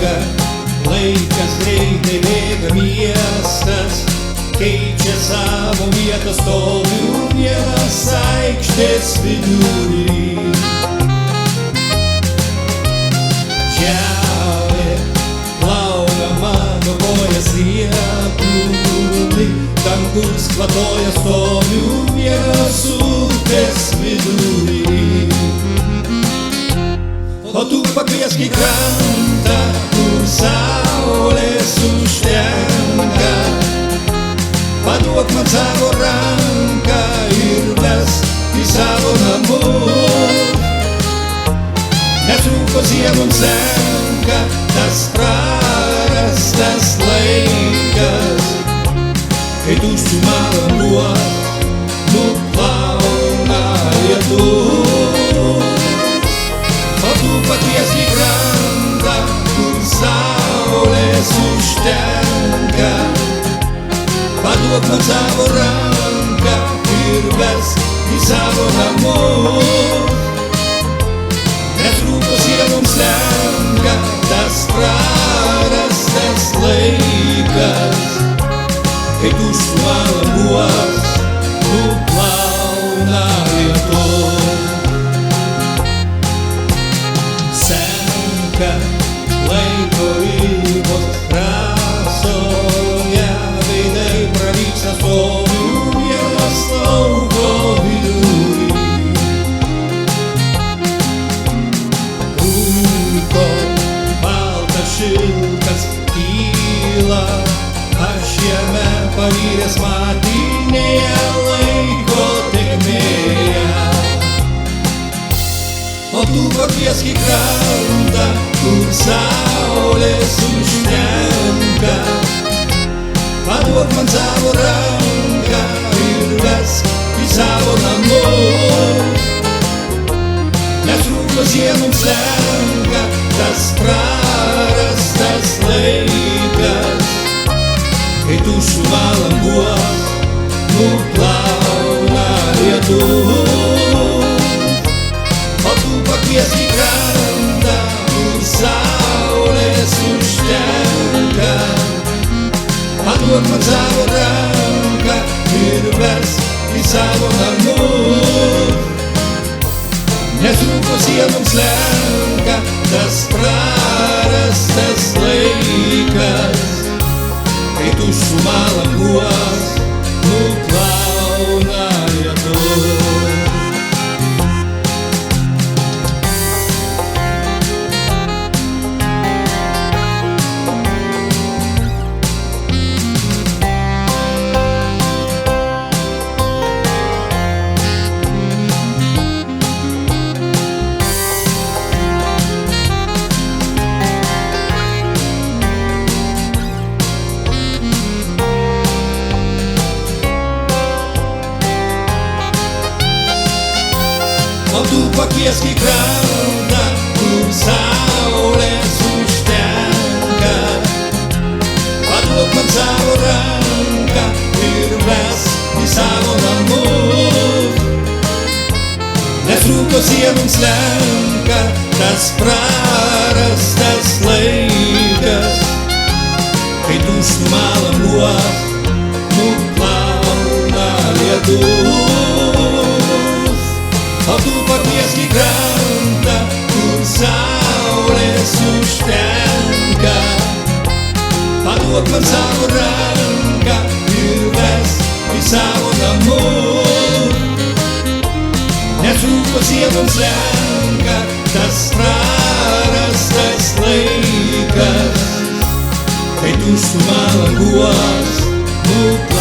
senka, laikas greitai bėga, miestas keičia savo vietą, stoviu vienas aikštės vidury. Žemė plauna mano kojas lietuvai, dangus kvatoja, stoviu vienas upės vidury. O tu pakviesk į krantą, kur saulės užtenka, paduok man savo ranką ir vesk į savo namus. Nes rūko sienom senka tas prarastas laikas, kai tuštumą vanduos nuplauna lietus. O tu pakviesk į krantą, kur saulės užtenka, paduok man savo ranką ir vesk į savo namus. Nes rūko sienom slenka tas prarastas laikas, kai tuštumą vanduos nuplauna lietus. Senka laiko ribos trasoje, veidai pranyksta, stoviu vienas lauko vidury. Rūko baltas šilkas kyla, aš jame pavyręs matinėje laiko tėkmėje. O tu pakviesk į krantą, kur saulės užtenka, paduok man savo ranką ir vesk į savo namus. Nes rūko sienom slenka tas prarastas laikas, kai tuštumą languos nuplauna lietus. O tu pakviesk į krantą, kur saulės užtenka, paduok man savo ranką ir vesk į savo namus. Nes rūko sienom slenka tas prarastas laikas, kai tuštumą languos nuplauna lietus. O tu pakviesk į krantą, kur saulės užtenka, paduok man savo ranką ir vesk į savo namus. Nes rūko sienom slenka tas prarastas laikas, kai tuštumą languos nuplauna lietus. O tu pakviesk į krantą, kur saulės užtenka, paduok man savo ranką ir vesk į savo namus. Nes rūko sienom slenka tas prarastas laikas, kai tuštumą languos nuplauna lietus.